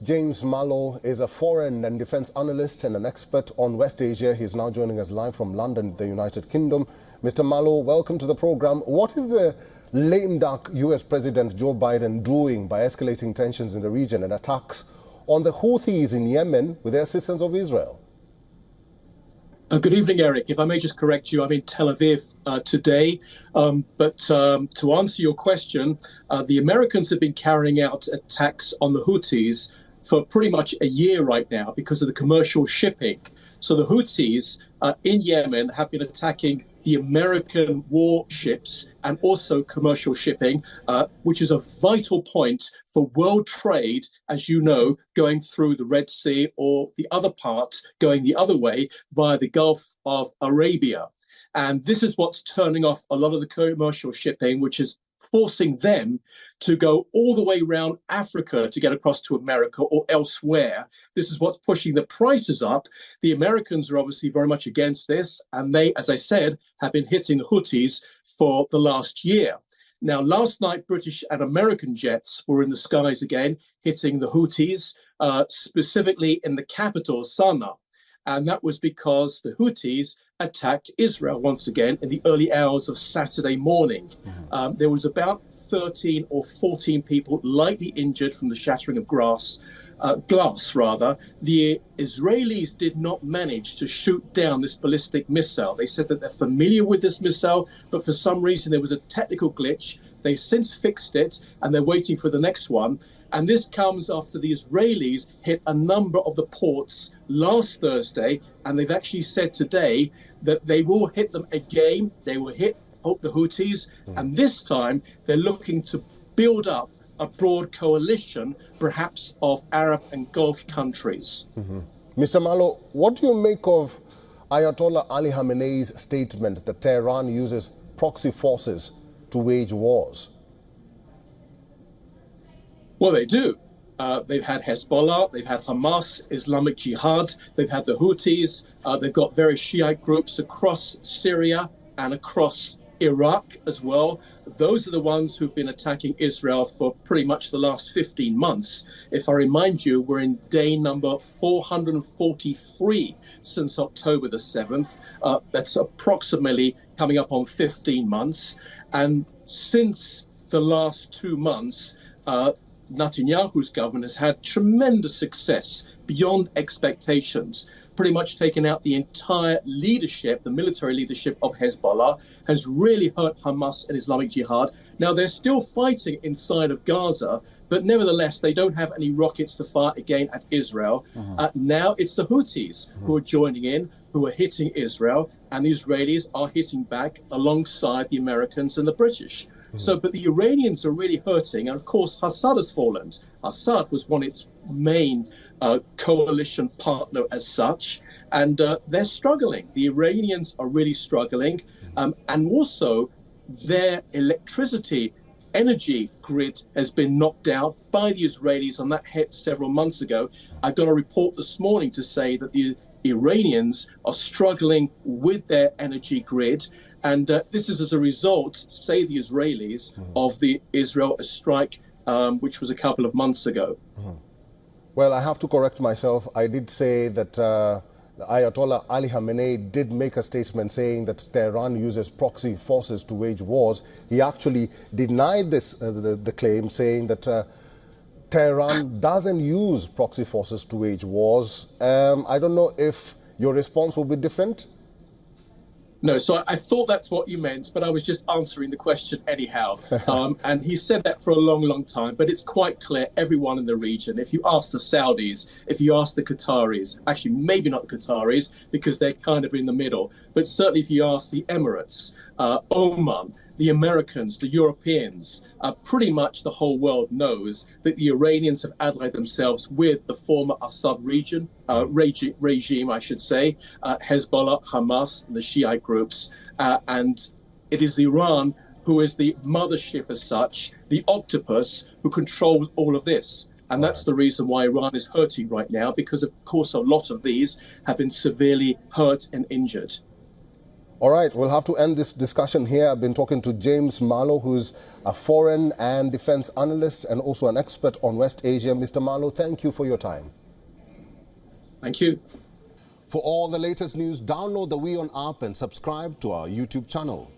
James Mallow is a foreign and defense analyst and an expert on West Asia. He's now joining us live from London, the United Kingdom. Mr. Mallow, welcome to the program. What is the lame duck US President Joe Biden doing by escalating tensions in the region and attacks on the Houthis in Yemen with the assistance of Israel? Good evening, Eric. If I may just correct you, I'm in Tel Aviv today. But to answer your question, the Americans have been carrying out attacks on the Houthis for pretty much a year right now because of the commercial shipping. So the Houthis in Yemen have been attacking the American warships and also commercial shipping, which is a vital point for world trade, as you know, going through the Red Sea or the other part going the other way via the Gulf of Arabia. And this is what's turning off a lot of the commercial shipping, which is forcing them to go all the way around Africa to get across to America or elsewhere. This is what's pushing the prices up. The Americans are obviously very much against this, and they, as I said, have been hitting the Houthis for the last year. Now, last night, British and American jets were in the skies again, hitting the Houthis, specifically in the capital, Sana'a. And that was because the Houthis attacked Israel once again in the early hours of Saturday morning. There was about 13 or 14 people lightly injured from the shattering of glass. The Israelis did not manage to shoot down this ballistic missile. They said that they're familiar with this missile, but for some reason there was a technical glitch. They've since fixed it, and they're waiting for the next one. And this comes after the Israelis hit a number of the ports last Thursday, and they've actually said today that they will hit them again. They will hit the Houthis, and this time they're looking to build up a broad coalition, perhaps of Arab and Gulf countries. Mr. Mallow, what do you make of Ayatollah Ali Khamenei's statement that Tehran uses proxy forces to wage wars? Well, they do. They've had Hezbollah, they've had Hamas, Islamic Jihad, they've had the Houthis, they've got various Shiite groups across Syria and across Iraq as well. Those are the ones who've been attacking Israel for pretty much the last 15 months. If I remind you, we're in day number 443 since October the 7th. That's approximately coming up on 15 months. And since the last 2 months, Netanyahu's government has had tremendous success beyond expectations, pretty much taken out the entire leadership, the military leadership of Hezbollah, has really hurt Hamas and Islamic Jihad. Now, they're still fighting inside of Gaza, but nevertheless, they don't have any rockets to fire again at Israel. Now it's the Houthis who are joining in, who are hitting Israel, and the Israelis are hitting back alongside the Americans and the British. So, but the Iranians are really hurting. And of course, Assad has fallen. Assad was one of its main coalition partner as such. And they're struggling. The Iranians are really struggling. And also their energy grid has been knocked out by the Israelis, and that hit several months ago. I got a report this morning to say that the Iranians are struggling with their energy grid. And this is as a result, say the Israelis, of the Israel strike, which was a couple of months ago. Well, I have to correct myself. I did say that Ayatollah Ali Khamenei did make a statement saying that Tehran uses proxy forces to wage wars. He actually denied this, the claim, saying that Tehran doesn't use proxy forces to wage wars. I don't know if your response will be different. No, so I thought that's what you meant, but I was just answering the question anyhow. And he said that for a long, long time, but it's quite clear, everyone in the region, if you ask the Saudis, if you ask the Qataris, actually maybe not the Qataris, because they're kind of in the middle, but certainly if you ask the Emirates, Oman, the Americans, the Europeans, pretty much the whole world knows that the Iranians have allied themselves with the former Assad regime, I should say, Hezbollah, Hamas, and the Shiite groups. And it is Iran who is the mothership as such, the octopus who controls all of this. And that's the reason why Iran is hurting right now, because, of course, a lot of these have been severely hurt and injured. All right, we'll have to end this discussion here. I've been talking to James Marlow, who's a foreign and defense analyst and also an expert on West Asia. Mr. Marlow, thank you for your time. Thank you. For all the latest news, download the WION app and subscribe to our YouTube channel.